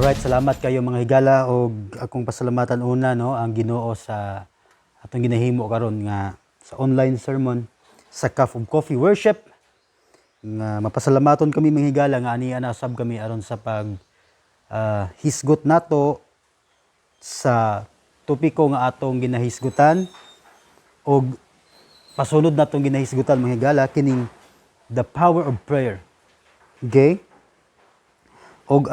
Alright, salamat kayo mga higala og akong pasalamatan una no ang Ginoo sa atong ginahimo karon nga sa online sermon sa Cup of Coffee Worship nga mapasalamaton kami mga higala nga aniya na sab kami aron sa pag hisgot nato sa topiko nga atong ginahisgutan og pasunod natong ginahisgutan mga higala kining the power of prayer. Okay? Og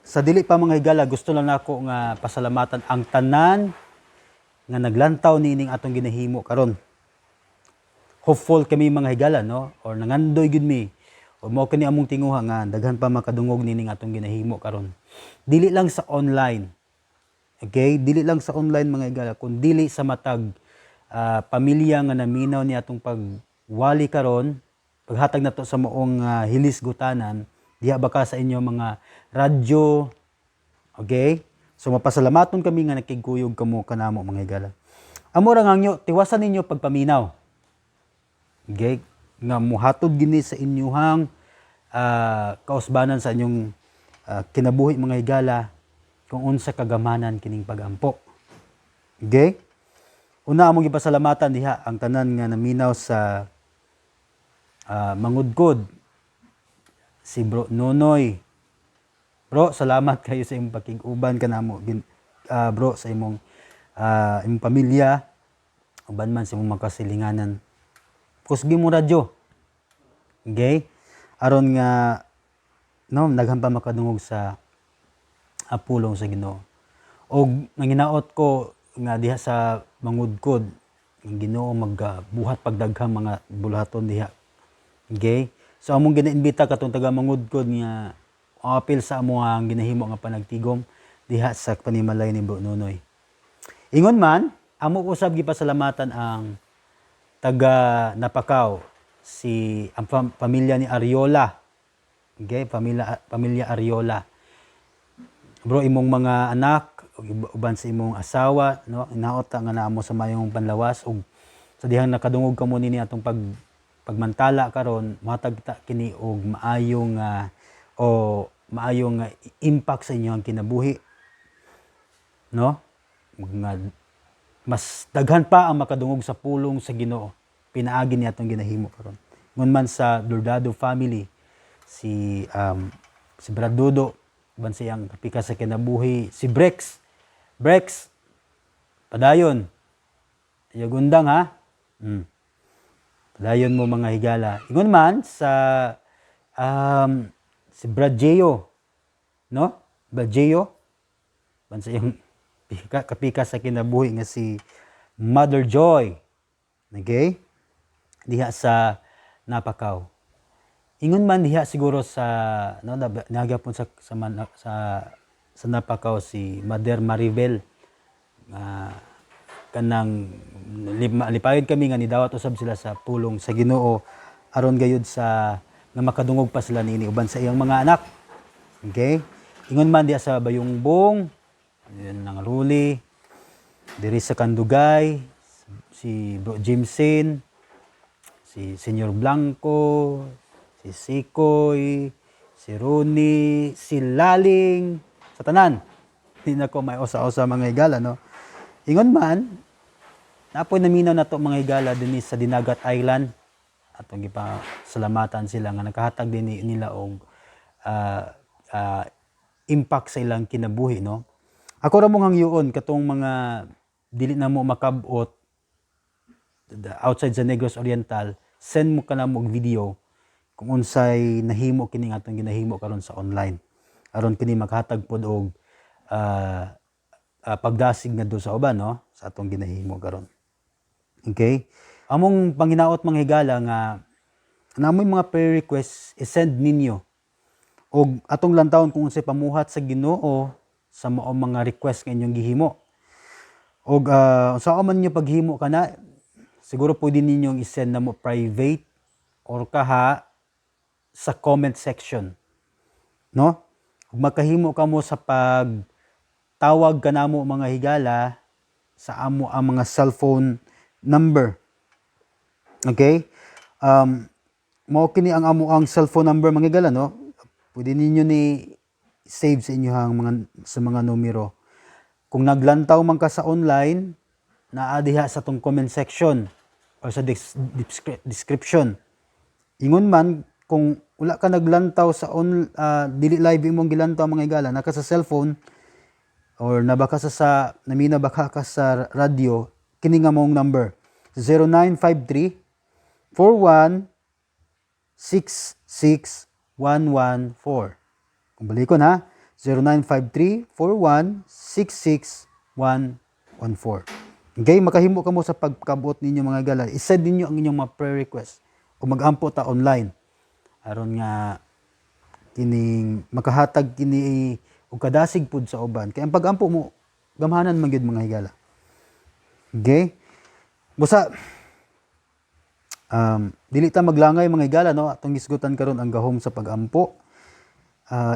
sa dili pa mga higala, gusto lang nako nga pasalamatan ang tanan nga naglantaw nining atong ginahimo karon. Hopeful kami mga higala no or nangandoy gid mi o mao kani among tinguha nga daghan pa makadungog nining atong ginahimo karon. Dili lang sa online. Okay? Dili lang sa online mga higala kun dili sa matag pamilya nga naminaw ni atong pagwali karon, paghatag nato sa moong hilis-gutanan diha baka sa inyo mga radyo. Okay? So mapasalamaton kami nga nakigkuyog kamo kanamo mga higala. Amo ra ngangyo tiwasan ninyo pagpaminaw. Okay? Nga muhatod gini sa inyuhang kausbanan sa inyong kinabuhi mga higala kung unsa kagamanan kining pagampo. Okay? Una among gipasalamatan diha ang tanan nga naminaw sa mangudkod. Si Bro Nonoy. Bro, salamat kayo sa imong pakig-uban kanamo. Bro, sa imong pamilya. Uban man sa imong makasilinganan. Kusgi mo radyo. Okay? Aron nga no, daghan pa makadungog sa pulong sa Ginoo. Og nanginaot ko nga diha sa mangudkod, ang Ginoo magbuhat pagdaghang mga bulaton diha. Okay? So among gina-imbita katong taga mangudkod nga apil sa amo ang ginahimo nga panagtigom diha sa panimalay ni Bro Nonoy. Ingon man, amo usab gipasalamatan ang taga Napakaw si ang pamilya ni Ariola. Okay, pamilya Ariola. Bro, imong mga anak uban sa imong asawa no inaot nga naamo sa mayong panlawas ug sa dihang nakadungog kamo nini atong pagmantala karon matag kini og maayong impact sa inyong kinabuhi no mas daghan pa ang makadungog sa pulong sa Ginoo pinaagi ni atong ginahimo karon ngun man sa Dordado family si Bradudo ban siyang kapika sa kinabuhi si Brex padayon yagundang ha padayon mo mga higala. Ingon man sa si Bradjeo, no? Bradjeo, bansa yung kapika sa kinabuhi nga si Mother Joy. Okay? Diha sa Napakaw. Ingon man diha siguro sa no nagapon sa Napakaw si Mother Maribel. Kanang lipayon kami nga nidawat usab sila sa pulong sa Ginoo aron gayud sa nga makadungog pa sila niini uban sa iyang mga anak. Okay? Ingon man diha sa Bayungbong, nang Ruli, diri sa Kandugay, si Bro Jimsin, si Senyor Blanco, si Sikoy, si Rooney, si Laling, sa tanan. Hindi na ko may usa-usa mga higala, no? Ingon man, napoy naminaw na to mga higala din sa Dinagat Island. Atong gipasalamatan sila nga nakahatag din nila og impact sa ilang kinabuhi, no? Ako ra mong hangyoon katong mga dili na mo makabot outside sa Negros Oriental, send mo kana mo og video kung unsay nahimo kini atong ginahimo karon sa online. Aron kini maghatag pod og pagdasig nga do sa uban no sa atong ginahimo karon. Okay? Among panginaot mga higala nga namoy mga prayer requests i-send ninyo og atong lantawon kung unsay pamuhat sa Ginoo sa mga request nga inyong gihimo. Og sa man niyo paghimo kana siguro pwede ninyong i-send na mo private or kaha sa comment section. No? Ug makahimo ka mo sa tawag kanamo mga higala sa amo ang mga cellphone number. Okay? Mao kini ang amo ang cellphone number mga higala no. Pwede ninyo ni save sa inyong mga numero. Kung naglantaw man ka sa online, naa diha sa tong comment section or sa description. Ingon man kung wala ka naglantaw sa dili live imong gilantaw mga higala, naka sa cellphone or nabaka namina baka ka sa radio, kini nga mong number 0953 41 66114. Kung balikon ha, 0953-41-66114. Okay, makahimo ka mo sa pagkabot ninyo mga higala. I-send ninyo ang inyong mga prayer request o mag-ampo ta online. Aron nga kining makahatag kini og kadasig pud sa uban. Kaya ang pag-ampo mo gamhanan man gyud mga higala. Okay? Busa dili ta maglangay mga higala no, atong gisgutan karon ang gahom sa pag-ampo.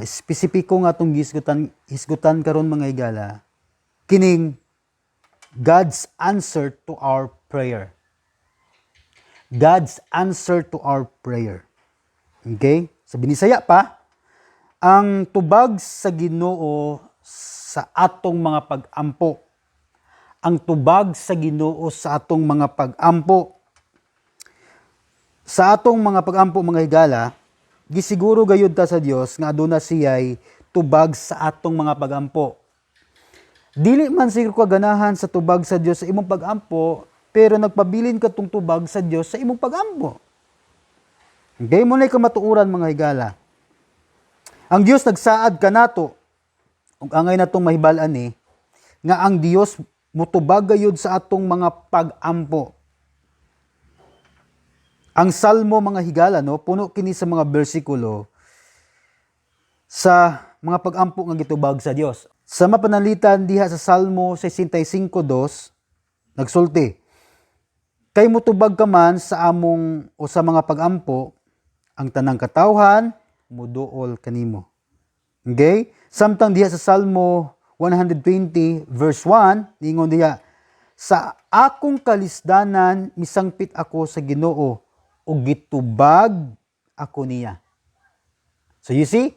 Spesipiko nga atong hisgutan karon mga higala kining God's answer to our prayer. God's answer to our prayer. Okay? Sa Binisaya pa, ang tubag sa Ginoo sa atong mga pag-ampo. Ang tubag sa Ginoo sa atong mga pag-ampo. Sa atong mga pag-ampo mga higala, gisiguro gayud ta sa Dios nga aduna siya'y tubag sa atong mga pag-ampo. Dili man siguro kaganahan sa tubag sa Dios sa imong pag-ampo, pero nagpabilin ka tong tubag sa Dios sa imong pag-ampo. Okay, mo nay kamatuoran mga higala. Ang Dios nagsaad kanato ug angay natong mahibal-an ni nga ang Dios motubag gayud sa atong mga pag-ampo. Ang Salmo mga higala no, puno kini sa mga bersikulo sa mga pag-ampo nga gitubag sa Dios. Sa mapanalitan diha sa Salmo 65:2 nagsulti, kay motubag ka man sa among o sa mga pag-ampo, ang tanang katawhan muduol kanimo. Okay? Samtang diha sa Salmo 120 verse 1, ningon diha, sa akong kalisdanan misangpit ako sa Ginoo ug gitubag ako niya. So you see,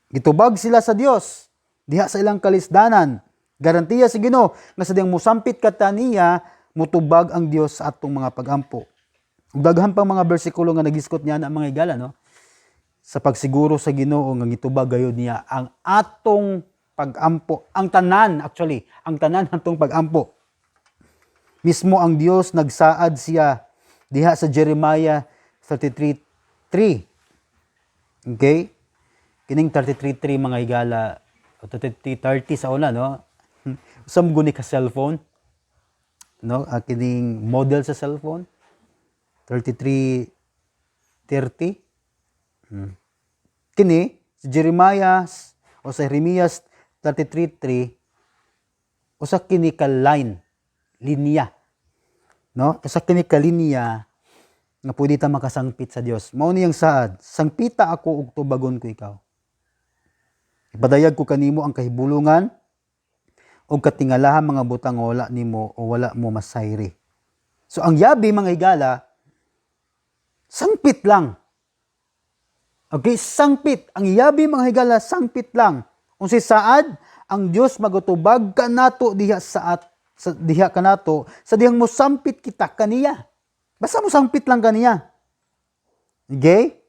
gitubag sila sa Dios diha sa ilang kalisdanan. Garantiya sa Ginoo nga sa diyang musampit kata niya, mutubag ang Dios sa atong mga pag-ampo. Ug daghan pang mga bersikulo nga nagiskot niya na mga higala no, sa pagsiguro sa Ginoo nga gitubag gayud niya ang atong pag-ampo, ang tanan atong pag-ampo. Mismo ang Dios nagsaad siya diha sa Jeremiah 33:3. Okay? Kining 33:3 mga higala, o 30 sa una no. Usam guni ka cellphone no, kining model sa cellphone 33:30. Kini si Jeremiah o sa Jeremias 33:3 usa kini ka linya no, usa kini ka linya nga pwede ta makasangpit sa Dios. Mao niyang saad, sangpita ako ug tubagon ko ikaw. Ipadayag ko kanimo ang kahibulungan o katingalahan mga butang wala nimo o wala mo masayri. So ang yabi mga higala, sangpit lang. Okay, sangpit. Ang yabi mga higala, sangpit lang. Kung si saad, ang Dios magutubag kanato diha diha kanato sa dihang mo sampit kita kaniya. Basta mo sangpit lang kaniya. Okay?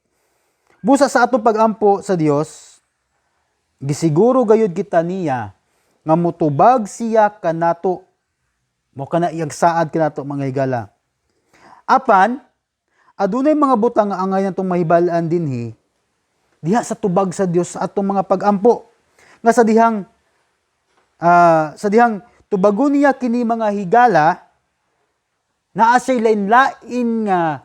Busa sa atong pag-ampo sa Dios, gisiguro gayud kita niya nga mutubag siya kanato. Mo kana iyang saad kanato mga higala. Apan adunay mga butang nga angay natong mahibal-an dinhi diha sa tubag sa Dios sa atong mga pag-ampo. Nga sa dihang tubagon niya kini mga higala, naa say lain-lain nga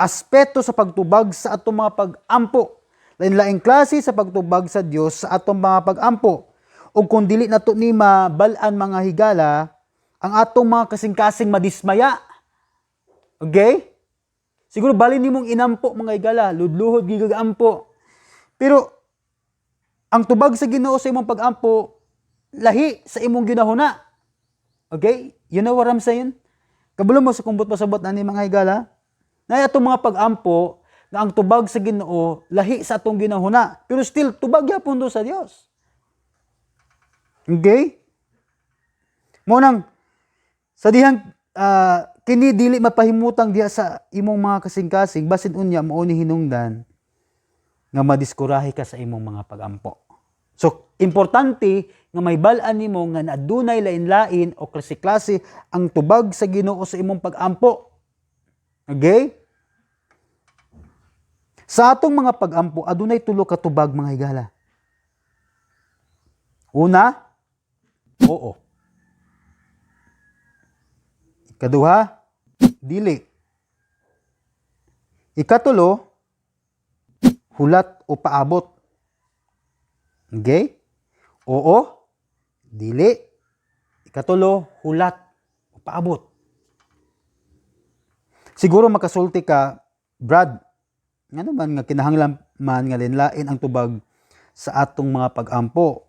aspeto sa pagtubag sa atong mga pag-ampo. Lain-laing klase sa pagtubag sa Dios sa atong mga pag-ampo. O kung dili nato ni mabalaan mga higala, ang atong mga kasing-kasing madismaya. Okay? Siguro bali nimong inampo mga higala, ludluhod gigagampo. Pero ang tubag sa Ginoo sa imong pag-ampo, lahi sa imong ginahuna. Okay? You know what I'm saying? Kabalo mo sa kumbot pasabot na ni mga higala? Na atong mga pag-ampo, nga ang tubag sa Ginoo lahi sa atong ginahuna, pero still tubag gyapon do sa Dios. Okay? Mo nang sa dihang kini dili mapahimutang diha sa imong mga kasing-kasing basin unya mao ni hinungdan nga madiskurahe ka sa imong mga pag-ampo. So importante nga may bal-an nimo nga adunay lain-lain o klase-klase ang tubag sa Ginoo sa imong pag-ampo. Okay? Sa atong mga pag-ampo adunay tulo ka tubag mga higala. Una, oo. Ikaduha, dili. Ikatulo, hulat o paabot. Okay? Oo, dili. Ikatulo, hulat o paabot. Siguro makasulti ka, Brad, nga naman nga kinahanglan man nga linlain ang tubag sa atong mga pag-ampo.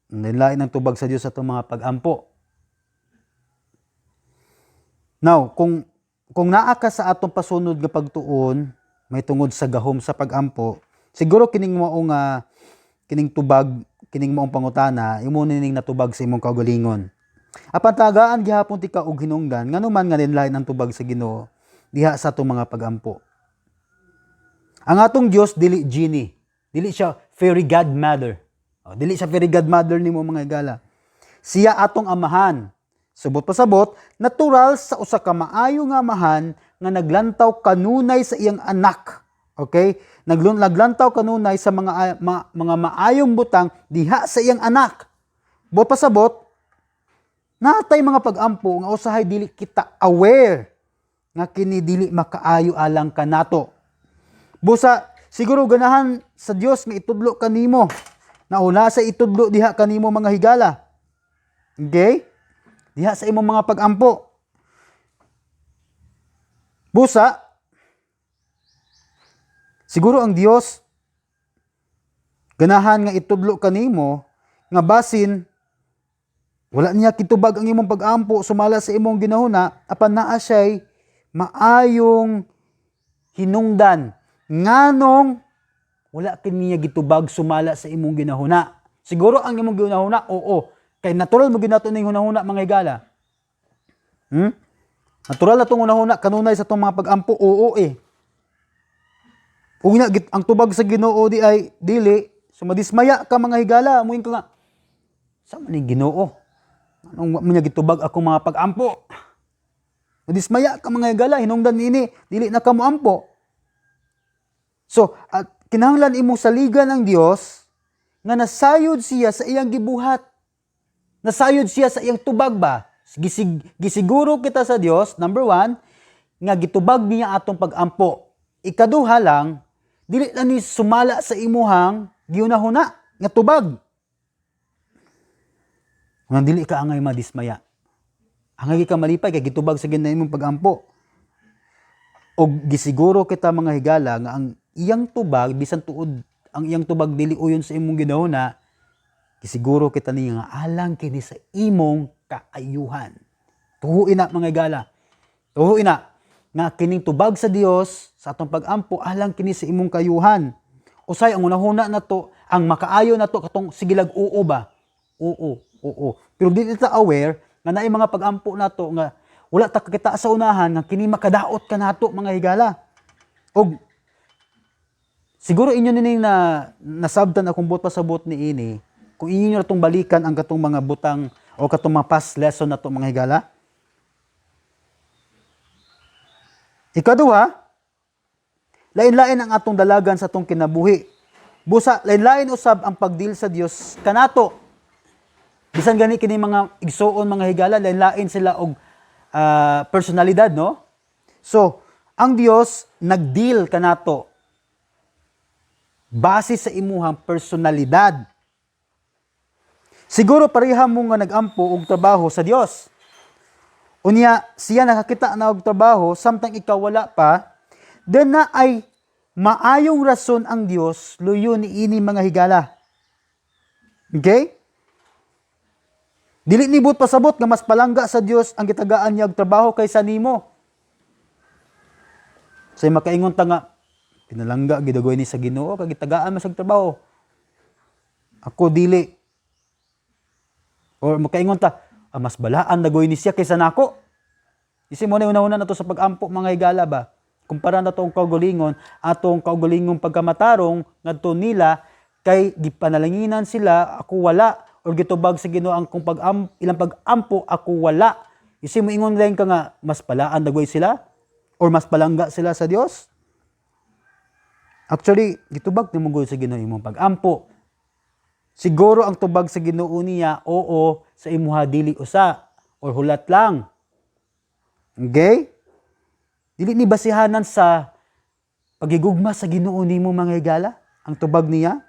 Linlain ang tubag sa Dios sa atong mga pag-ampo. Now, kung naa ka sa atong pasunod nga pagtuon, may tungod sa gahom sa pag-ampo, siguro kining mao nga kining tubag, kining maong pangutana, imo ning natubag sa imong kaugalingon. Apan tagaan gihapon ti ka og hinungdan, nganuman nga linlain ang tubag sa Ginoo diha sa atong mga pag-ampo. Ang atong Dios dili genie, dili siya fairy godmother. Dili siya fairy godmother nimo mga higala. Siya atong amahan. Subot pasabot, natural sa usa ka maayo nga amahan nga naglantaw kanunay sa iyang anak. Okay? Naglantaw kanunay sa mga maayong butang diha sa iyang anak. Buot pasabot, natay mga pag-ampo nga usahay dili kita aware nga kini dili makaayo alang kanato. Busa siguro ganahan sa Dios nga itudlo kanimo. Nauna sa itudlo diha kanimo mga higala. Okay? Diha sa imong mga pag-ampo. Busa, siguro ang Dios ganahan nga itudlo kanimo nga basin wala niya kitubag ang imong pag-ampo sumala sa imong ginahuna apan naa siya'y maayong hinungdan nganong wala kiniya gitubag sumala sa imong ginahuna. Siguro ang imong ginahuna, oo. Kay natural mo ginato ning hunahuna mga higala. Natural na itong hunahuna, kanunay sa itong mga pag-ampo, oo eh. Kung ang tubag sa Ginoo di ay dili, so madismaya ka mga higala, amuin ka nga, sa man yung Ginoo? Anong mo niya gitubag akong mga pag-ampo? Madismaya ka mga higala, hinungdan ini, dili na ka mo ampo. So, at kinahanglan imong saligan ng Dios nga nasayod siya sa iyang gibuhat. Nasayod siya sa iyang tubag ba? Gisiguro kita sa Dios, number 1, nga gitubag niya atong pag-ampo. Ikaduha lang, dili na ni sumala sa imuhang giunahuna nga tubag. Nga dili ka angay madismaya. Angay ka malipay kay gitubag sa ginahimong pag-ampo. O gisiguro kita mga higala nga ang iyang tubag bisan tuod ang iyang tubag dili uyon sa imong ginahuna, gisiguro kita niya nga alang kini sa imong kaayuhan. Tuhuin na mga higala. Tuhuin na nga kining tubag sa Dios sa atong pag-ampo alang kini sa imong kayuhan. Usay ang unahuna na to, ang makaayo na to katong sigilag oo ba? Oo. Pero di ta aware nga naay mga pag-ampo na to nga wala ta kita sa unahan nga kini makadaot ka nato mga higala. Og siguro inyo nining nasabtan akong buot pasabot ni ini kung inyo na itong balikan ang katong mga butang o katong mga past lesson na to mga higala. Ikaduha, lain-lain ang atong dalagan sa atong kinabuhi. Busa, lain-lain usab ang pagdil sa Dios kanato. Bisan gani kini mga igsoon mga higala, lain-lain sila og personalidad, no? So, ang Dios nagdeal kanato base sa imuhang personalidad. Siguro pareha mo nga nag-ampo og trabaho sa Dios. Unya, siya nakakita na og trabaho, samtang ikaw wala pa, then na ay maayong rason ang Dios luyo ni ini mga higala. Okay? Dili ni but pasabot nga mas palangga sa Dios ang gitagaan niya og trabaho kaysa nimo. Say makaingon ta nga, Pinalangga gidagoy ni sa Ginoo kag gitagaan man sa trabaho. Ako dili. Or makaingon ta, mas balaan dagoy ni siya kaysa nako. Isi mo na una-una na to sa pag-ampo mga higala ba? Kumpara na tong kaugalingon, atong kaugalingong pagkamatarong ngadto nila kay gipanalanginan sila, ako wala, or gitubag sa Ginoo ang kung ilang pag-ampo ako wala. Isi mo ingon lang ka nga mas balaan dagoy sila or mas palangga sila sa Dios. Actually, gitubag ni mo sa Ginoo imong pag-ampo. Siguro ang tubag sa Ginoo niya, oo, sa imuha dili usa or hulat lang. Okay? Dili ni basihanan sa pagigugma sa Ginoo nimo mga higala, ang tubag niya.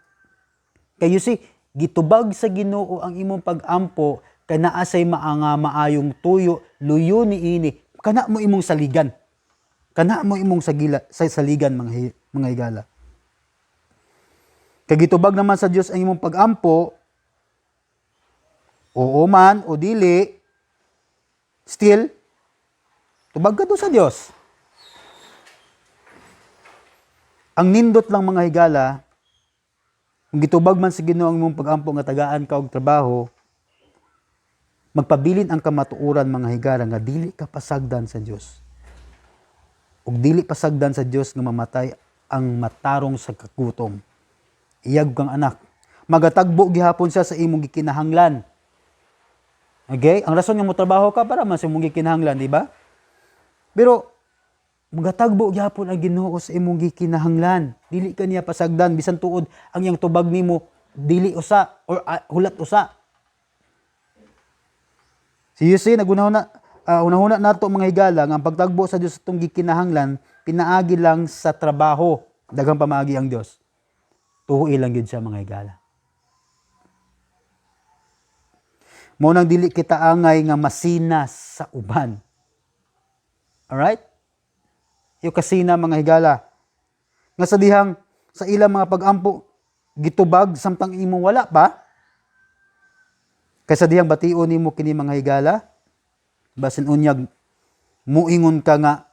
Kayo si gitubag sa Ginoo ang imong pag-ampo kay naa say maanga maayong tuyo, luyo niini. Kana mo imong saligan. Kana mo imong saligan mga higala. Kay gitubag naman sa Dios ang imong pag-ampo, oo man o dili, still tubag ka to sa Dios. Ang nindot lang mga higala, kung gitubag man sa Ginoo ang imong pag-ampo nga tagaan ka og trabaho, magpabilin ang kamatuoran mga higala nga dili ka pasagdan sa Dios. Ug dili pasagdan sa Dios nga mamatay ang matarong sa kagutom. Iyag kang anak. Magatagbo gihapon siya sa imong gikinahanglan. Okay? Ang rason nga mo trabaho ka para man sa imong gikinahanglan, di ba? Pero magatagbo gyapon ang Ginoo sa imong gikinahanglan. Dili ka niya pasagdan bisan tuod ang iyang tubag nimo dili usa or hulat usa. Si Jose una-una nato mga higala nga ang pagtagbo sa Dios atong gikinahanglan pinaagi lang sa trabaho. Daghang pamaagi ang Dios. Tuhoy lang gid siya mga higala. Mao nang dili kita angay nga masinas sa uban. Alright? Yung kasina mga higala. Nga sa dihang sa ilang mga pag-ampo gitubag samtang imong wala pa. Kaysa dihang bation nimo kini mga higala. Basin unyag muingon ka nga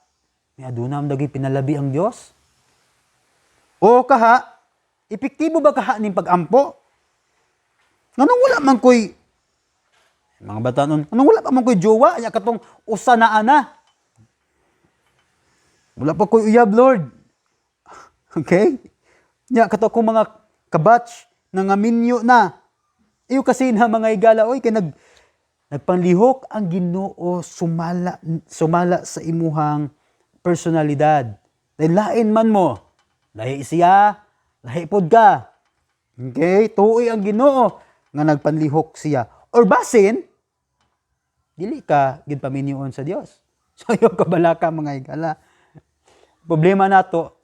may adunam dagi pinalabi ang Dios. O kaha, epektibo ba kaha ning pag-ampo? Nganong wala man koy mga batanon, nganong wala pa man koy jowa nya katong usa na ana. Wala pa ko'y uyab, Lord. Okay? Nya, kato akong mga kabatch na ngaminyo na. Iyo kasi na mga higala, oy, kay nagpanlihok ang Ginoo sumala sa imuhang personalidad. Dahil lain man mo. Lahi siya, lahi pod ka. Okay? Tuoy ang Ginoo nga nagpanlihok siya. Or basin, dili ka gid paminyoon sa Dios. So, yung kabalaka mga higala. Problema nato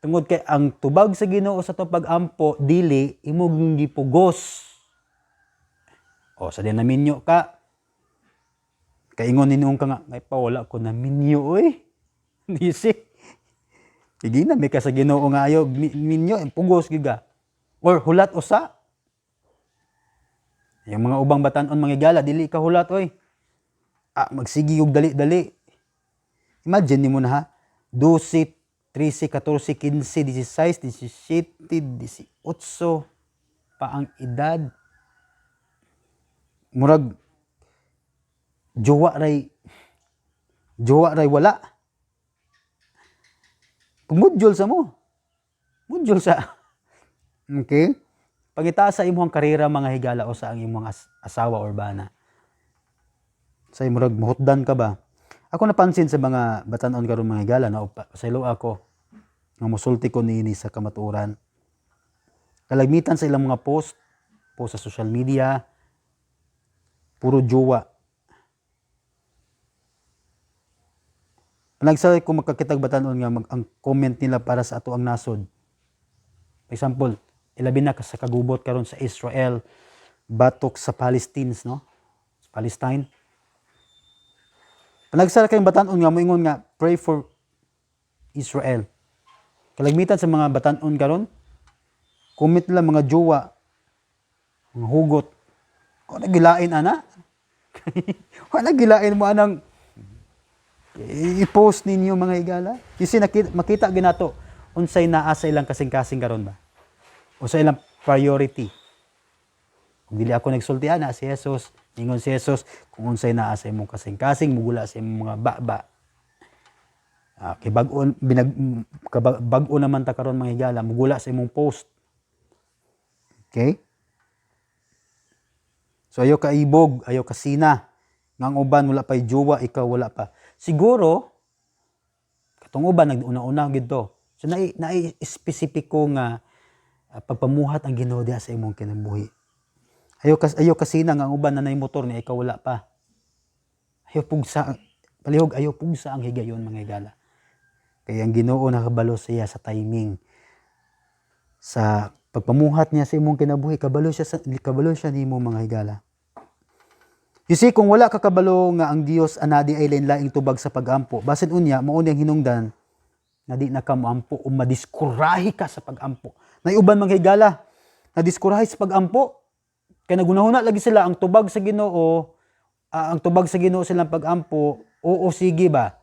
tungod kay ang tubag sa Ginoo sa to pag-ampo dili imong gipugos. O sa din naminyo ka. Kay ingon ninuong ka nga, may pawala ko na minyo oy. Disi. Sige na may ka sa Ginoo nga ayo minyo pugos giga. Or hulat usa. Yung mga ubang batan-on mga higala dili ka hulat oy. Magsigi og dali-dali. Imagine nimo na ha. 12, 13, 14, 15, 16, 17, 18 pa ang edad. Murag jowa ray wala. Pumudyol sa mo. Mudyol sa. Okay? Pangita sa imong karera mga higala o sa ang imong asawa or bana. Sa murag mahutdan ka ba? Ako napansin sa mga batanon karon mga higala na pasaylo ako nga mosulti ko niini sa kamatuoran. Kalagmitan sa ilang mga post sa social media, puro jowa. Nagsay ko makakitag batanon nga ang comment nila para sa ato ang nasod. For example, ilabi na sa kagubot karon sa Israel, batok sa Palestine, no? Sa Palestine. Panagsara kayong batanon nga moingon nga pray for Israel. Kalagmitan sa mga batanon karon, comment nila mga jowa, mga hugot. O nagilain ana? O nagilain mo anang i-post ninyo mga higala? Kasi makita ginato unsay naa sa ilang kasing-kasing karon ba? O sa ilang priority. Kung dili ako nagsulti ana si Jesus, ingon si Jesus, kung unsay naa sa imong kasing-kasing, mugula sa imong mga baba. Kay bag-o naman ta karon mga higala, mugula sa imong post. Okay? So ayo ka ibog, ayo ka sina. Nga ang uban wala pa'y jowa, ikaw wala pa. Siguro, katong uban naguna-una gid to. So naay espesipiko nga pagpamuhat ang Ginoo diha sa imong kinabuhi. Ayo kasi na nga ang uban na nay motor ni ikaw wala pa. Ayo pugsa, palihog ayo pugsa ang higayon mga higala. Kaya ang Ginoo nakabalo siya sa timing. Sa pagpamuhat niya sa imong kinabuhi, kabalo siya nimo mga higala. You see, kung wala ka kabalo nga ang Dios anadi ay lain-laing tubag sa pag-ampo, basin unya mao ni ang hinungdan na di na ka moampo o madiskurahi ka sa pag-ampo. Nay uban mga higala, na diskurahi sa pag-ampo. Kaya nagunahuna lagi sila ang tubag sa Ginoo, ang tubag sa Ginoo silang pag-ampo, oo sige ba?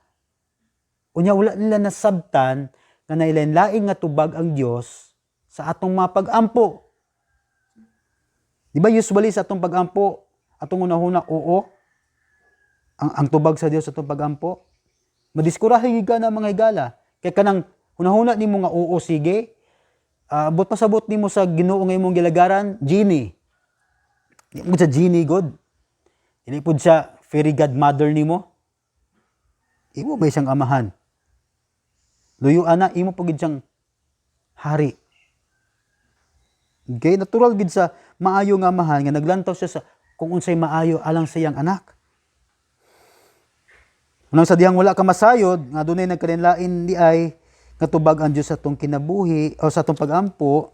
Unya wala nila nasabtan nga nailain-laing nga tubag ang Dios sa atong mga pag-ampo. Di ba usually sa atong pag-ampo, atong unahuna oo, ang tubag sa Dios sa atong pag-ampo, madiskurahi ka na mga higala. Kaya kanang hunahuna nimo nga oo sige, but pasabot nimo sa Ginoo nga imong gilagaran, genie. Di mo sa genie God. Dili pud siya fairy godmother nimo. Imo may siyang amahan. Luyo ana imo pud gid siyang hari. Okay, natural gid sa maayo nga amahan nga naglantaw siya sa kung unsay maayo alang sa iyang anak. Unang sa dihang wala ka masayod, nga dunay nagkalinlain di ay nga tubag ang Dios sa atong kinabuhi o sa atong pag-ampo,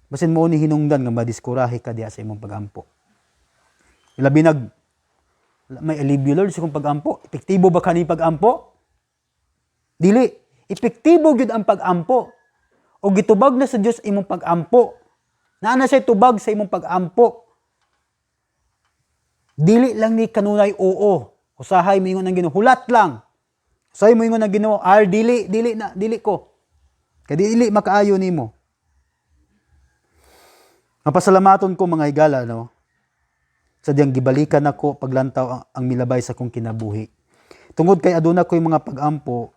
basin mo ni hinungdan nga madiskurahi ka diha sa imong pag-ampo. Ilabi may alibyo Lord sa akong pag-ampo. Epektibo ba kani pag-ampo? Dili. Epektibo gyud ang pag-ampo. O gitubag na sa Dios imong pag-ampo. Naa na siya tubag sa imong pag-ampo. Dili lang ni kanunay oo. Usahay mo ingon ang Ginoo, hulat lang. Usahay mo ingon ang Ginoo, dili ko. Kay dili makaayo nimo. Mapasalamaton ko mga higala no. Sa diyang gibalikan ako paglantaw ang milabay sa kong kinabuhi. Tungod kay aduna ko'y mga pag-ampo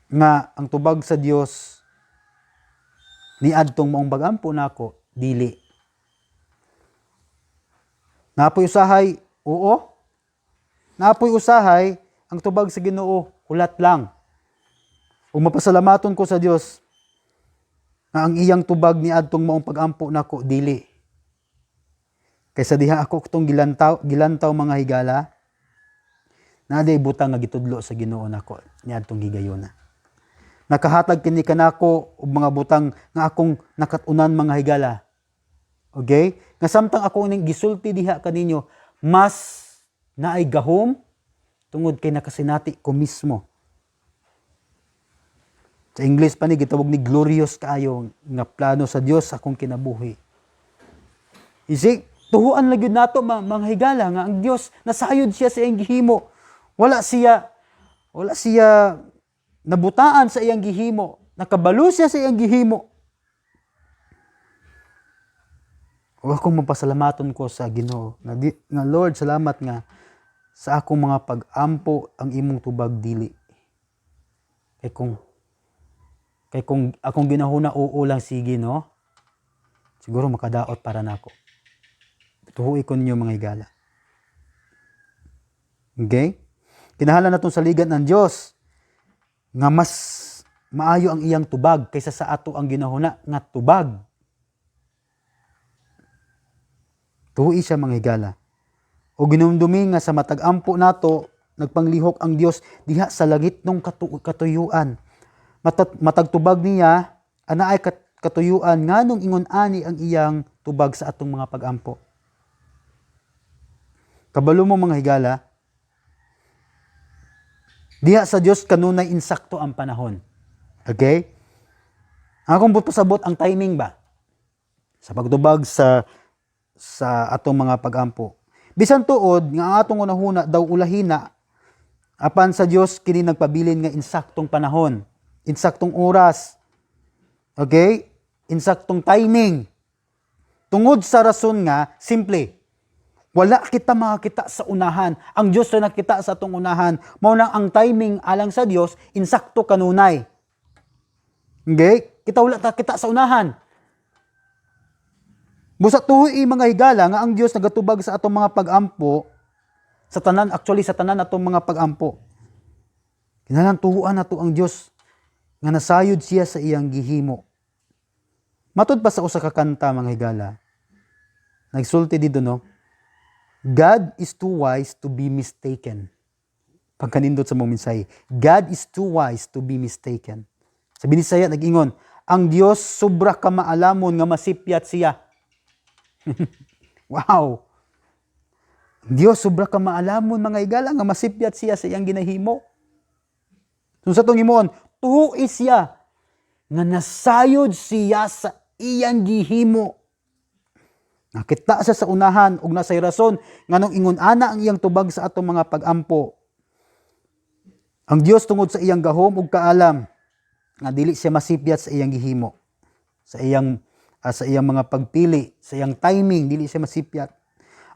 nga ang tubag sa Dios ni adtong maong pag-ampo nako dili. Napoy usahay, oo. Napoy usahay, ang tubag sa Ginoo, hulat lang. Ug mapasalamaton ko sa Dios nga ang iyang tubag ni adtong maong pag-ampo nako dili. Kaysa diha ako kutong gilantaw mga higala, naday butang nga gitudlo sa Ginoo nako ni adtong higayona. Nakahatag kini kanako og mga butang nga akong nakatunan mga higala. Okay? Nga samtang ako ning gisulti diha kaninyo, mas naay gahom tungod kay nakasinati ko mismo. Sa English pa ni gitawag ni glorious kaayo nga plano sa Dios sa akong kinabuhi. Isig tuhuan lang yun nato mga higala nga ang Dios nasayod siya sa iyang gihimo. Wala siya nabutaan sa iyang gihimo. Nakabalo siya sa iyang gihimo. O akong mapasalamaton ko sa Ginoo nga Lord, salamat nga sa akong mga pag-ampo ang imong tubag dili. Kay kung akong ginahuna oo lang sige no. Siguro makadaot para nako. Tuhuy ko ninyo mga higala. Okay? Kinahanglan natong saligan ng Dios nga mas maayo ang iyang tubag kaysa sa ato ang ginahuna nga tubag. Tuhuy siya mga higala. O ginumdumi nga sa matag-ampo nato nagpanglihok ang Dios diha sa langit nung katuyuan. Matagtubag niya ana ay katuyuan nganong ingon ani ang iyang tubag sa atong mga pag-ampo. Kabalo mo mga higala, diha sa Dios kanunay insakto ang panahon. Okay? Akong pasabot ang timing ba? Sa pagtubag sa atong mga pag-ampo. Bisan tuod nga ang atong unahuna daw ulahina apan sa Dios kini nagpabilin nga insaktong panahon. insaktong oras. Okay? Insaktong timing. Tungod sa rason nga, simple. Wala kita makakita sa unahan. Ang Diyos na nakita sa atong unahan. Mao lang ang timing alang sa Diyos, insakto kanunay. Okay? Kita wala ta kita sa unahan. Busa tuhoy mga higala nga ang Diyos nagatubag sa atong mga pag-ampo sa tanan, actually sa tanan atong mga pag-ampo. Kinahanglan tuhuan nato ang Diyos nga nasayod siya sa iyang gihimo. Matud pa sa usa ka kanta mga higala. Nagsulti dito no. God is too wise to be mistaken. Pagkanindot sa mong mensahe. God is too wise to be mistaken. Sa Binisaya nag-ingon, ang Diyos sobra ka maalamon nga masipyat siya. Wow! Diyos sobra ka maalamon mga higala nga masipyat siya sa iyang ginahimo. So sa itong himoon, tuhui siya nga nasayod siya sa iyang gihimo. Nakita siya sa unahan ug nasay rason nganong ingon ana ang iyang tubag sa atong mga pag-ampo. Ang Dios tungod sa iyang gahom ug kaalam nga dili siya masipyat sa iyang gihimo. Sa iyang mga pagpili, sa iyang timing dili siya masipyat.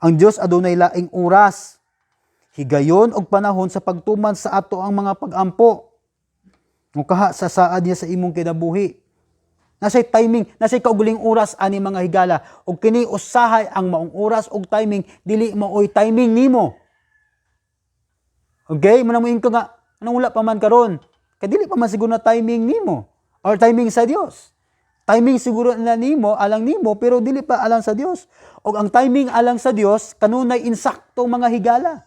Ang Dios adunay laing oras, higayon og panahon sa pagtuman sa ato ang mga pag-ampo. Ug kaha sa saad niya sa imong kinabuhi. Nasay timing, nasay kauguling oras ani mga higala. Ug kini usahay ang maong oras ug timing, dili maoy timing nimo. Okay, manamuin ka nga, anong wala pa man karon? Kay dili pa man siguro na timing nimo or timing sa Dios. Timing siguro na nimo, alang nimo, pero dili pa alang sa Dios. Ug ang timing alang sa Dios kanunay insakto mga higala.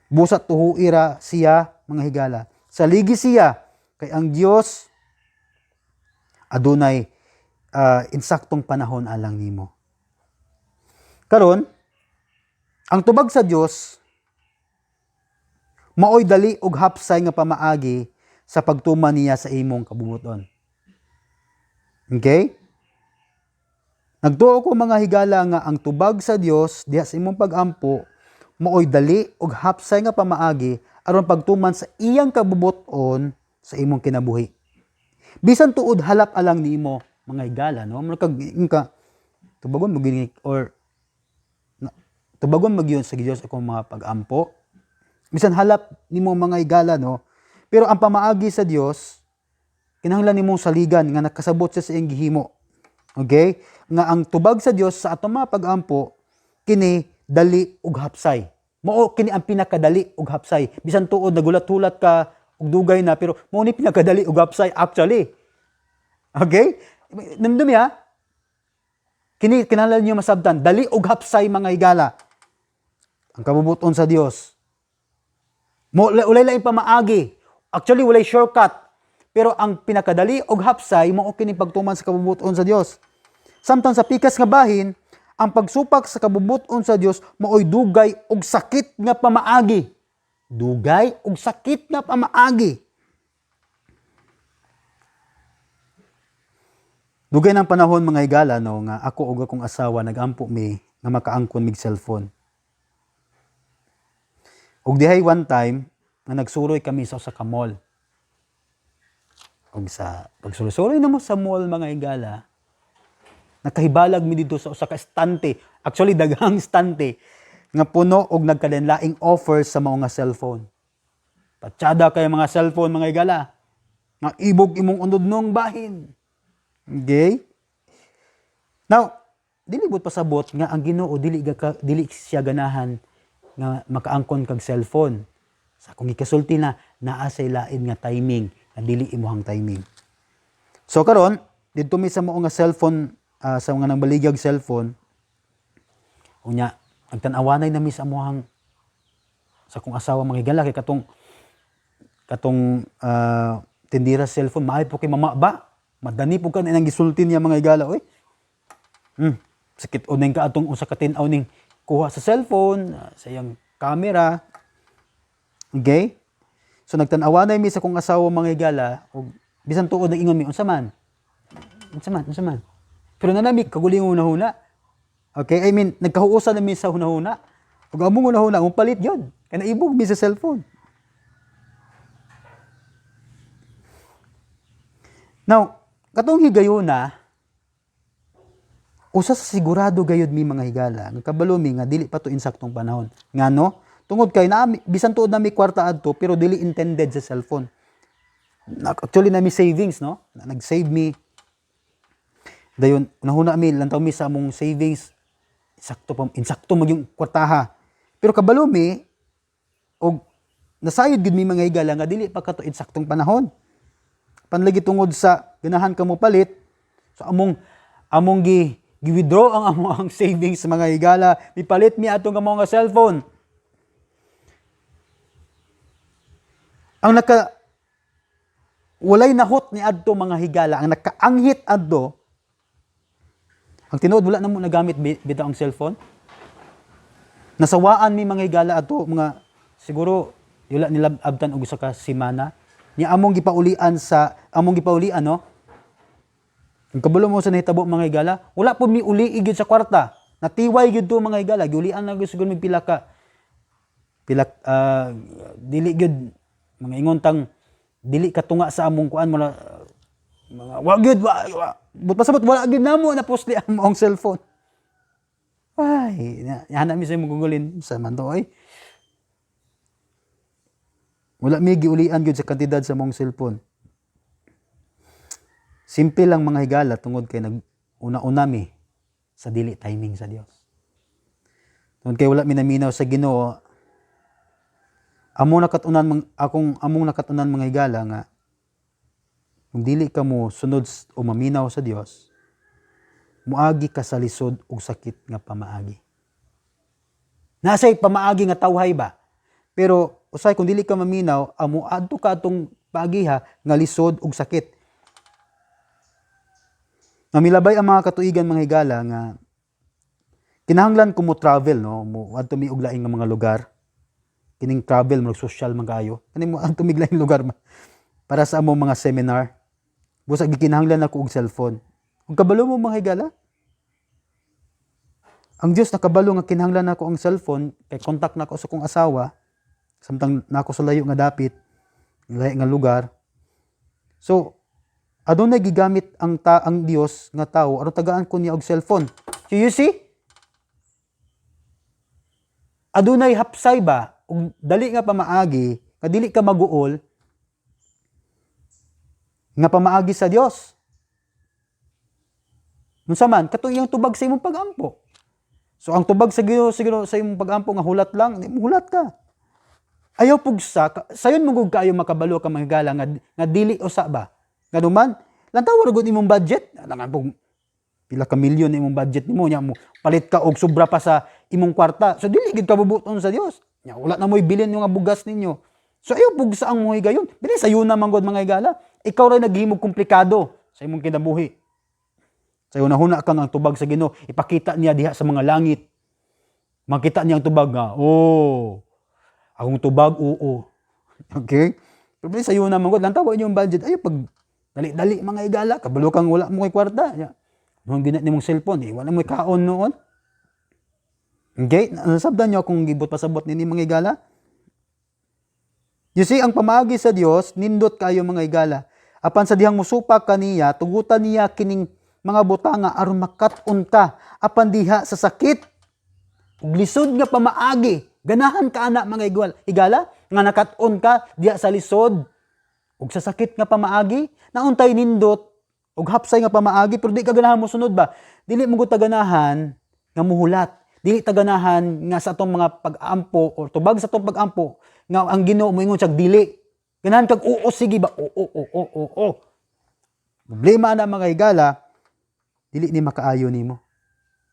Busa tuhuira siya mga higala. Saligi siya kay ang Dios adunay insaktong panahon alang nimo. Karon, ang tubag sa Dios maoy dali og hapsay nga pamaagi sa pagtuman niya sa imong kabubuton. Okay? Nagtuo ko mga higala nga ang tubag sa Dios diha sa imong pag-ampo maoy dali og hapsay nga pamaagi aron pagtuman sa iyang kabubuton sa imong kinabuhi. Bisan tuod halap alang nimo mga higala no ka tubagon mo gini or tubagon magyon sa Dios akong mga pag-ampo. Bisan halap nimo mga higala no, pero ang pamaagi sa Dios kinahanglan nimong saligan nga nakasabot siya sa iyang gihimo. Okay? Nga ang tubag sa Dios sa atong mga pag-ampo kini dali ug hapsay. Mao kini ang pinakadali ug hapsay. Bisan tuod nagulat-hulat ka ug dugay na pero mao ni pinakadali ug hapsay actually. Okay? Namdum ya? Kini kinahanglan niyo masabtan dali ug hapsay mga higala. Ang kabubuton sa Dios. Walay laing pamaagi. Actually walay shortcut. Pero ang pinakadali og hapsay mao kini pagtuman sa kabubuton sa Dios. Samtang sa pikas nga bahin, ang pagsupak sa kabubuton sa Dios maoy dugay og sakit nga pamaagi. Dugay og sakit nga pamaagi. Dugay ng panahon mga higala no nga ako ug akong asawa nagampo mi nga makaangkon mig cellphone. Ug dihay one time nga nagsuroy kami sa usa ka mall. Ug sa pagsuroy namo sa mall mga higala, nakahibalag mi dito sa usa ka estante. Actually daghang estante nga puno og nagkadenlaing offer sa mao nga cellphone. Patsada kay mga cellphone mga higala. Nga ibog imong unodnong bahin. Okay? Now, dili bud pasabot nga ang Ginoo dili siya ganahan nga makaangkon kag cellphone. Sa kung ikasulti na naa say lain nga timing, nga dili imuhang timing. So karon, didto mi sa mao nga cellphone sa mga nambaligyag cellphone. Unya, nagtan-awanay na mi sa amuhang sa kong asawa mga higala kay katong tindira cellphone maayo po kay mama ba? Madani po ka na gisulti niya mga higala oy. Sakit uning ka atong usa ka tin-aw ning kuha sa cellphone, sa iyang camera. Okay? So nagtan-awanay mi sa kong asawa mga higala ug bisan tuod nag-ingon mi unsa man. Pero nanami kaguling hunahuna. Okay? I mean, nagkahuusan na mi sa hunahuna. Ug among hunahuna palit gyud. Kay naibog mi sa cellphone. Now, katong higayuna, usa sa sigurado gayud mi mga higala, nga kabalo mi nga dili pa to insaktong panahon. Ngano? Tungod kay na bisan tuod na mi kwarta adto pero dili intended sa cellphone. Actually na mi savings, no? Nag-save mi. Dayon nahuna mi lantaw mi sa among savings. Insakto magyung kwartaha. Pero kabalo mi og nasayod gid mi mga higala nga dili pa kato insaktong panahon. Panlagi tungod sa ganahan ka mo palit, so among gi-withdraw ang among savings mga higala, mipalit mi atong mga cellphone. Ang walay nahot ni adto mga higala, ang nakaanghit adto, ang tinuod wala na mo nagamit bitaw ang cellphone. Nasawaan mi mga higala ato mga siguro wala nila abtan og usa ka semana. Ni among gipaulian no. Ang kabalo mo sa nahitabo mga higala, wala po mi uli gyud sa kwarta. Natiway gyud to mga higala, giulian na gyud siguro mi pila dili gyud mga ingontang dili katunga sa among kuan mga wa gyud but pasabot wala gyud namo na postli among cellphone. Ay, yana mi sa imong gugulin sa man to ay. Wala mi giulian gyud sa kantidad sa among cellphone. Simple lang mga higala tungod kay nag-una-una mi sa dili timing sa Dios. Tungod kay wala mi naminaw sa Ginoo, among nakatunan mga higala nga kung dili ka mo sunod o maminaw sa Dios, muagi ka sa lisod og sakit nga pamaagi. Nasay pamaagi nga tawhay ba? Pero usay kung dili ka maminaw, amo adto ka atong paagiha nga lisod og sakit. Namilabay ang mga katuigan mga higala nga kinahanglan ko mo travel no, mo adto mi og laing nga mga lugar. Kining travel mag social man kaayo. Kani mo adto mi laing lugar para sa among mga seminar. Busa gikinahanglan ako og cellphone. Ug kabalo mo mga higala? Ang Dios nakabalo nga kinahanglan ako ang cellphone kay contact na ako sa kong asawa samtang nako sa layo nga dapit, layo nga lugar. So adunay gigamit ang Dios nga tawo aron tagaan ko niya og cellphone. So you see? Adunay hapsay ba ug dali nga pamaagi, nga dili ka maguol nga pamaagi sa Dios. Unsa man katong iyang tubag sa imong pagampo. So ang tubag sa Ginoo siguro sa imong pagampo nga hulat lang, hulat ka. Ayaw pugsa, sayon mo gud kaayo makabalo ka mga higala nga dili usa ba. Nganuman, lantaw ra gud imong budget, langan pug pila ka milyon imong budget nimo nya mo palit ka og sobra pa sa imong kwarta. So dili gid ka bubuton sa Dios. Nya wala na moy bilin yung nga bugas ninyo. So ayaw pugsa ang mo higayon. Bili sayo na man gud mga higala. Ikaw ra naghimo komplikado sa imong kinabuhi. Sayo na huna kang ang tubag sa Ginoo, ipakita niya diha sa mga langit. Makita niya ang tubag nga, akong tubag, oo. Okay? Pero sayo na man gud, lantaw yung budget. Ayaw pag dali-dali mga higala, kabalo kang wala mo kay kwarta. Nung ginat nimong cellphone, wala mo kaon noon. Okay? Nasabdan niyo akong gibot pasabot nini mga higala? You see, ang pamaagi sa Dios, nindot kayo mga higala. Apan sa dihang musupak kaniya, tugutan niya kining mga butanga aron makat-on ka apan diha sa sakit. Ug lisod nga pamaagi, ganahan ka ana mga higala nga nakat-on ka diha sa lisod ug sa sakit nga pamaagi, nauntay nindot ug hapsay nga pamaagi pero di ka ganahan mo sunod ba? Dili mo gud ganahan nga muhulat. Dili ta ganahan nga sa atong mga pag-ampo o tubag sa atong pag-ampo nga ang Ginoo moingon siya dili. Ganahan kag oo sige ba? Oo. Problema na mga higala, dili ni makaayo nimo.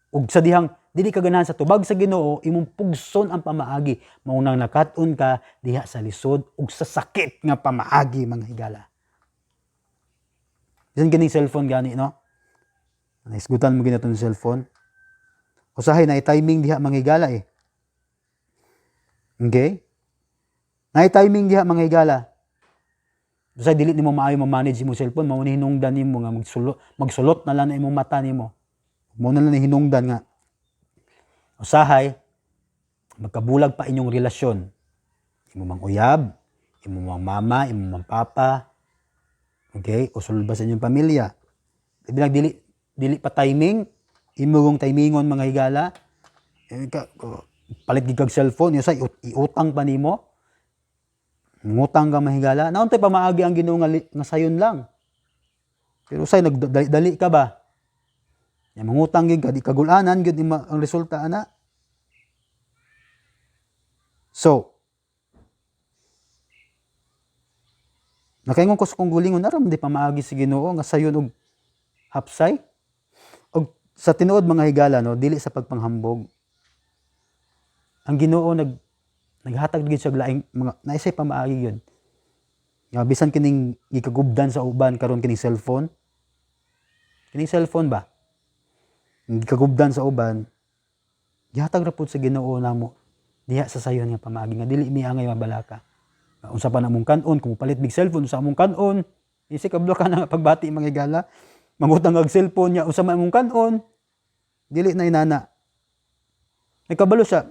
Ug sa dihang dili ka ganahan sa tubag sa Ginoo, imong pugson ang pamaagi. Maunang nakat-on ka diha sa lisod ug sa sakit nga pamaagi mga higala. Diyan ganing cellphone gani no? Naisgutan mo ginaton cellphone. Usahay na timing diha mga higala eh. Okay? Na timing diha mga higala. Sa dili nimo maayo ma-manage imong cellphone, mao ni hinungdan nimo nga magsulot na lang imong mata nimo. Mao na lang ni hinungdan nga usahay magkabulag pa inyong relasyon. Imo mang uyab, imo mang mama, imo mang papa. Okay? Usul ba sa inyong pamilya? Bilang dili pa timing, imugong timingon mga higala. Palit gid kag cellphone, yung say iutang pa nimo. Ngutang ka mahigala. Nauntay pa maagi ang Ginoo nga sayon lang. Pero say nagdali ka ba? Yang mangutang gid ka, di kagulanan gid ang resulta ana. So, nakaingon ko sa kong gulingon, aram di pa maagi si Ginoo nga sayon og hapsay. Og sa tinuod mga higala no, dili sa pagpanghambog. Ang Ginoo naghatag gid siya laing mga naisay pa maagi yun. Nga bisan kining gikagubdan sa uban karon kining cellphone. Kining cellphone ba? Gikagubdan sa uban. Gihatag ra pud sa Ginoo namo diha sa sayon nga pamaagi nga dili mi angay mabalaka. Unsa pa namong kanon kung palit big cellphone sa among kanon, isi kablo ka na pagbati mga higala. Mangutang og cellphone niya unsa man among kanon, dili na inana. Nagkabalo siya.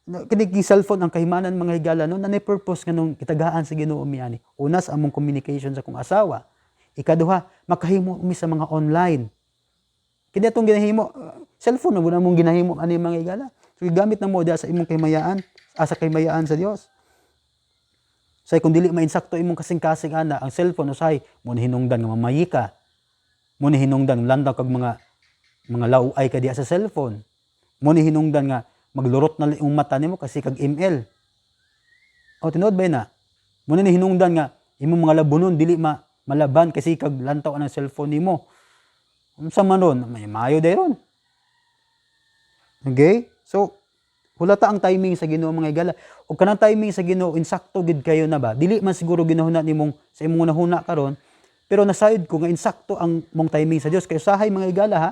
Kining cellphone ang kahimanan mga higala no, nanay purpose nganong kitagaan sa Ginoo mi ani. Una sa among communication sa akong asawa. Ikaduha, makahimo mi sa mga online. Kini atong ginahimo, cellphone na mong ginahimo ani mga higala. So gamit na mo diha sa imong kahimayaan, sa kahimayaan sa Dios. Say kung dili mainsakto imong kasing-kasing ana, ang cellphone usahay mo ni hinungdan nga mamayi ka. Mo ni hinungdan lantaw kag mga lauay ka diha sa cellphone. Mo ni hinungdan nga maglurot na yung mata nimo kasi kag ML. O tinuod ba na? Muna ni hinungdan nga imong mga labunon dili malaban kasi kag lantaw ang cellphone nimo. Unsa man ron, may maayo dayron. Okay? So hulata ang timing sa Ginoo mga higala. Ug kanang timing sa Ginoo insakto gid kayo na ba? Dili man siguro ginahuna nimong sa imong nahuna karon, pero nasayod ko nga insakto ang mong timing sa Dios. Kay usahay mga higala ha.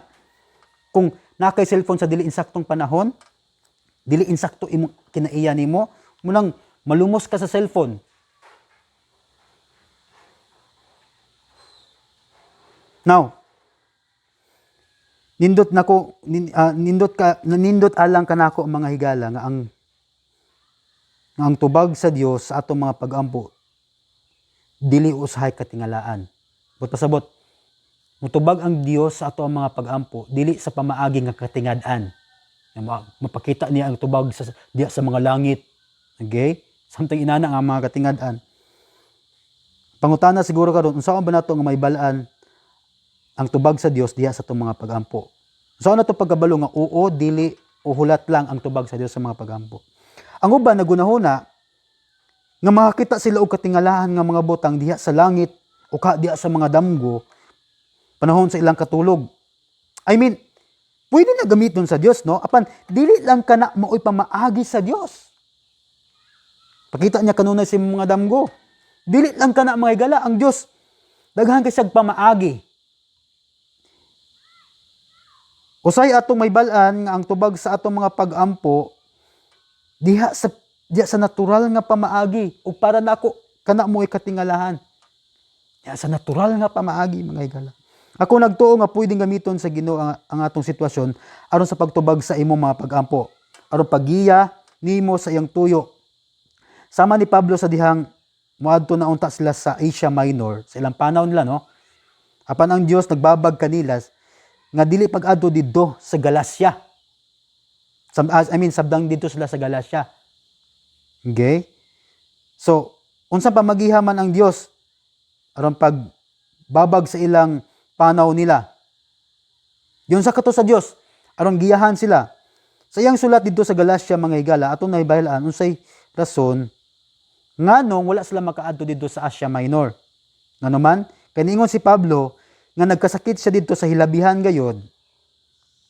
Kung nakay cellphone sa dili insaktong panahon, dili insakto imong kinaiya nimo, munang malumos ka sa cellphone. Now, nindot alang kanako mga higala nga ang tubag sa Dios sa atong mga pag-ampo dili usahay katingalaan. But pasabot, mutubag ang Dios sa atong mga pag-ampo dili sa pamaagi nga katingad-an. Mapakita niya ang tubag sa mga langit. Okay? Something inana nga mga katingad-an. Pangutana siguro karon unsa ba nato nga may balaan ang tubag sa Dios diha sa atong mga pag-ampo. Unsa na to pagkabalo nga oo, dili o hulat lang ang tubag sa Dios sa mga pag-ampo. Ang uban nagunahuna nga makakita sila og katingalahan nga mga butang diha sa langit o diha sa mga damgo panahon sa ilang katulog. I mean, pwede na gamiton sa Dios, no? Apan dili lang kana maoy pamaagi sa Dios. Pakita niya kanunay sa mga damgo. Dili lang kana mga higala ang Dios daghan kay siyang pamaagi. Usay atong may balaan nga ang tubag sa atong mga pag-ampo diha sa natural nga pamaagi o para nako kana mo katingalahan. Diha sa natural nga pamaagi mga higala. Ako nagtuo nga pwedeng gamiton sa Ginoo ang atong sitwasyon aron sa pagtubag sa imong mga pag-ampo, aron paggiya nimo sa iyang tuyo. Sama ni Pablo sa dihang moadto na unta sila sa Asia Minor, sa ilang panahon nila no. Apan ang Dios nagbabag kanila nga dili pag-adto didto sa Galacia. Sabdang dito sila sa Galacia. Okay? So, unsa pa magihaman ang Dios aron pagbabag sa ilang panaw nila. Yun sa kato sa Dios aron giyahan sila. Sa iyang sulat dito sa Galacia mga higala atong nahibahilan unsay rason nganong wala sila makaadto dito sa Asia Minor. Ngano man kay niingon si Pablo nga nagkasakit siya dito sa hilabihan gayod.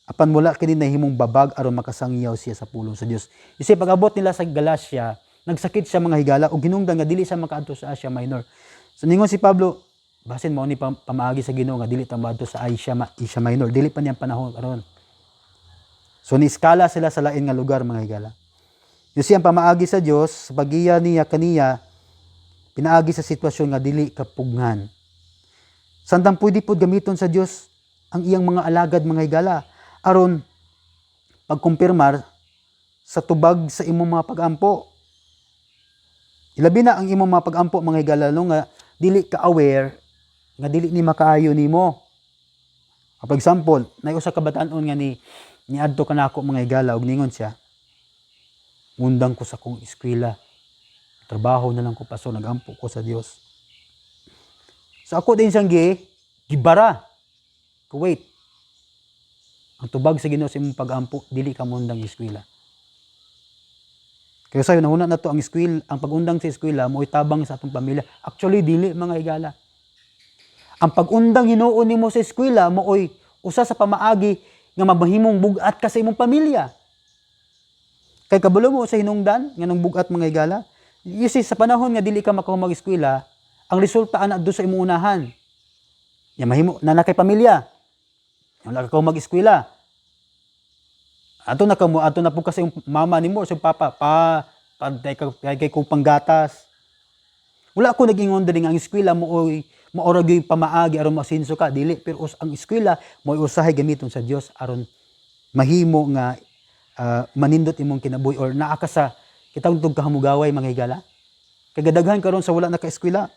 Apan wala kini nahimong babag aron makasangyaw siya sa pulong sa Dios. Isip pag-abot nila sa Galacia, nagsakit siya mga higala ug hinungdan nga dili siya makaadto sa Asia Minor. So ningon si Pablo, basin mo ni pamaagi sa Ginoo nga dili ta maadto sa Asia Minor, dili pa niyang panahon karon. So ni-skala sila sa lain nga lugar mga higala. Yung siyang pamaagi sa Dios, sa paggiya niya kaniya, pinaagi sa sitwasyon nga dili kapugnan. Sandang pwede po gamiton sa Dios ang iyang mga alagad mga higala aron pagkumpirmar sa tubag sa imong mga pag-ampo. Ilabi na ang imong mga pag-ampo mga higala nga dili ka aware nga dili ni makaayo nimo. For example, nay usa ka batan-on nga ni adto kanako mga higala og ningon siya, undang ko sa kong eskwela. Trabaho na lang ko paso, nagampo ko sa Dios. So ako din siyang gibara. Wait. Ang tubag sa Ginoo sa imong pag-ampo, dili ka mundang eskwela. Kaya sayo nahuna na to ang ang pag-undang sa eskwela mo itabang sa atong pamilya. Actually dili mga higala. Ang pag-undang hinuon nimo sa eskwela mo oy usa sa pamaagi nga mabahimong bugat ka sa imong pamilya. Kay kabalo mo sa hinungdan nga nang bugat mga higala. You see, sa panahon nga dili ka mag-eskwela, ang resulta ana do sa imong unahan. Ya mahimo na kay pamilya. Wala ka mag-eskwela. Ato na po kasi yung mama nimo, sa papa, kay ko panggatas. Wala ako nag-ingon din ang eskwela mo oy maorag yung pamaagi aron masinso ka dili, pero ang eskwela mo usahay gamiton sa Dios aron mahimo nga manindot imong kinabuhi or naa ka sa kitang tug kahamugaway mga higala. Kagadaghan karon sa wala na ka eskwela.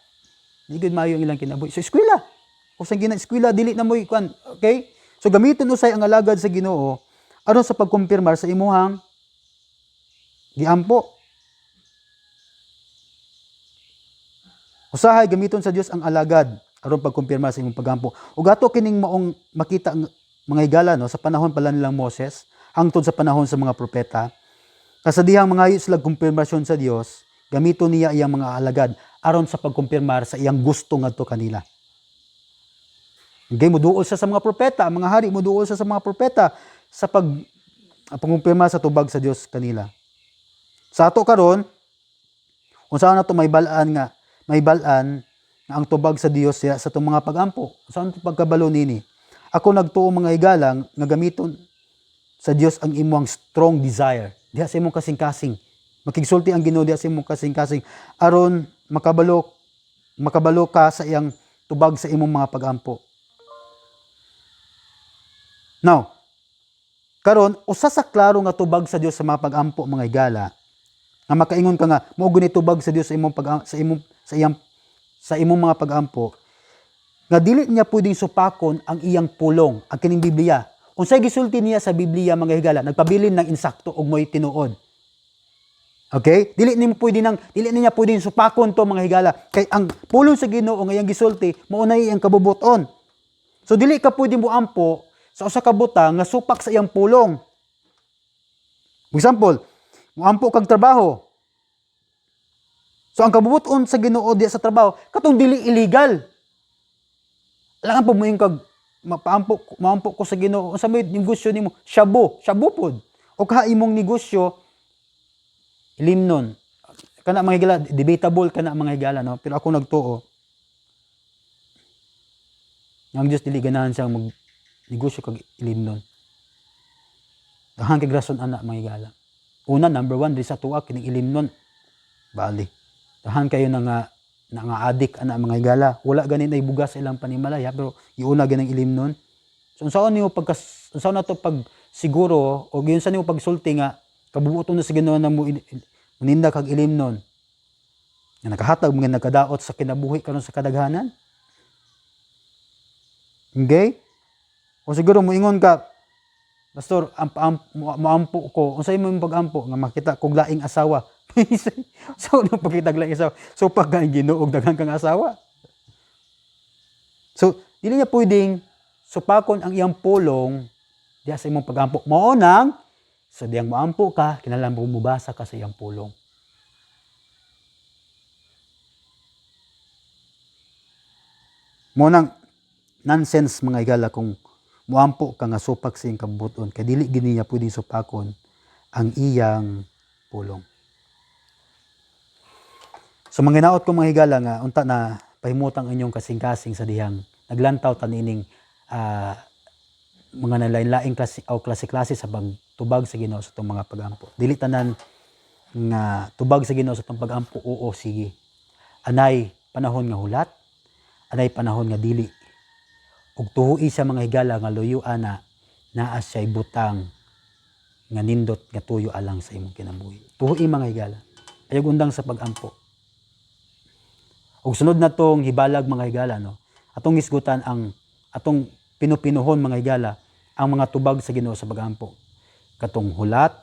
Di gud maayo ang ilang kinabuhi. So eskwela. O sa eskwela dili na mo ikwan, okay? So gamiton usay ang alagad sa Ginoo aron sa pagkumpirmar sa imuhang giampo. Usahay gamiton sa Dios ang alagad aron pagkumpirmar sa imong pagampo. Ug ato kining maong makita mga higala no sa panahon pala nilang Moses hangtod sa panahon sa mga propeta. Kasadihang mangayo sila kumpirmasyon sa Dios, gamiton niya iyang mga alagad aron sa pagkumpirmar sa iyang gusto ngadto kanila. Okay, muduol sa mga propeta, mga hari muduol sa mga propeta sa pagkumpirma sa tubag sa Dios kanila. Sa ato karon, unsa na to may balaan nga ang tubag sa Dios sa atong mga pagampo. Saan to pagkabalo nini? Ako nagtuo mga higalang nga gamiton sa Dios ang imong strong desire. Diha sa imong kasing-kasing. Makigsulti ang Ginoo diha sa imong kasing-kasing aron makabalo ka sa iyang tubag sa imong mga pagampo. Now, karon usa sa klaro nga tubag sa Dios sa mga pagampo mga higala nga makaingon ka nga mao guni tubag sa Dios sa imong mga pagampo nga dili niya pwedeng supakon ang iyang pulong ang kining Biblia. Unsay gisulti niya sa Biblia mga higala, nagpabilin ng insakto og mo'y tinuod. Okay? Dili niya pwedeng supakon to mga higala kay ang pulong sa Ginoo nga iyang gisulti mao na iyang kabubuton. So dili ka pwedeng moampo sa usa ka butang nga supak sa iyang pulong. For example, moampo kag trabaho. So ang kabubuton sa Ginoo diya sa trabaho katong dili illegal. Alangan po mo yung maampo ko sa Ginoo. Unsa may negosyo nimo? Shabu pod. O kaha imong negosyo limnon. Kana mga higala, debatable kana mga higala no, pero ako nagtuo. Ang Dios dili ganahan siyang negosyo kag ilimnon. Daghang kay rason ana mga higala. Una, number 1 di sa tuwa kining ilimnon. Bali. Daghang kayo nga adik ana mga higala. Wala ganin ay bugas sa ilang panimalaya pero iuna ganang ilimnon. So unsaon nimo unsaon na to pag siguro o gyud sa nimo pagsulti nga kabubuton na sa Ginoo na mo ninda kag ilimnon. Nga nakahatag mga nagkadaot sa kinabuhi karon sa kadaghanan. Okay? O siguro moingon ka, Pastor, maampo ko. Unsay mo pag-ampo nga makita kog laing asawa. So no pagkita laing asawa. So pag Ginoo og daghang kang asawa. So dili niya pwedeng supakon ang iyang pulong diha sa imong pag-ampo. Mao nang so diyang maampo ka, kinahanglan mo mubasa ka sa iyang pulong. Mao nang nonsense mga higala kung muampo ka nga supak sa iyang kabubuton kay dili gini niya pwedeng supakon ang iyang pulong. So manginaot ko mga higala nga unta na pahimutang inyong kasing-kasing sa dihang naglantaw tanining mga nalain-laing klase sa pagtubag sa Ginoo sa itong mga pagampo. Dili tanan nga tubag sa Ginoo sa itong pagampo, oo, sige. Anay panahon nga hulat, anay panahon nga dili. Ug tuhui sa mga higala nga luyo ana naa siya'y butang nga nindot nga tuyo alang sa imong kinabuhi. Tuhui mga higala. Ayog undang sa pagampo. Ug sunod na tong hibalag mga higala no. atong isgutan ang atong pinupinuhon mga higala ang mga tubag sa Ginoo sa pagampo. Katong hulat,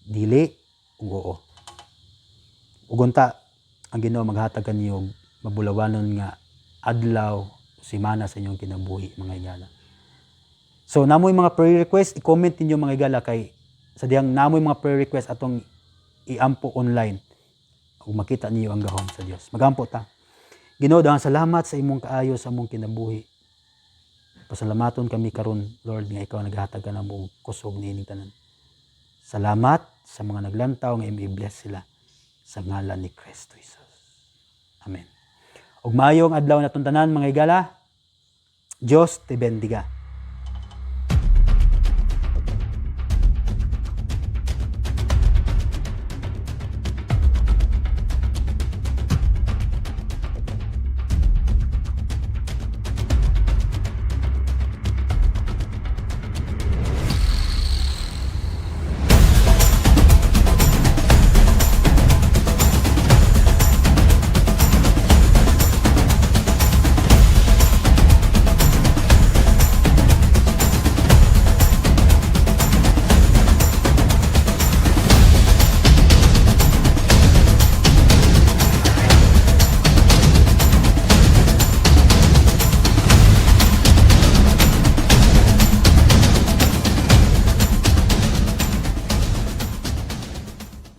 dili, ug oo. Ugunta ang Ginoo maghatag kaniyo mabulawanon nga adlaw, semana sa inyong kinabuhi mga higala. So namoy mga prayer request, i-comment ninyo mga higala kay sa diyang namoy mga prayer request atong iampo online ug makita niyo ang gahom sa Dios. Magampo ta. Ginoo, daghang salamat sa imong kaayo sa among kinabuhi. Pasalamaton kami karon, Lord, nga ikaw naghatag ka na mong kusog niining tanan. Salamat sa mga naglantaw nga i-bless sila sa ngalan ni Kristo Jesus. Amen. Ug maayong adlaw natong tanan mga higala. Dios te bendiga.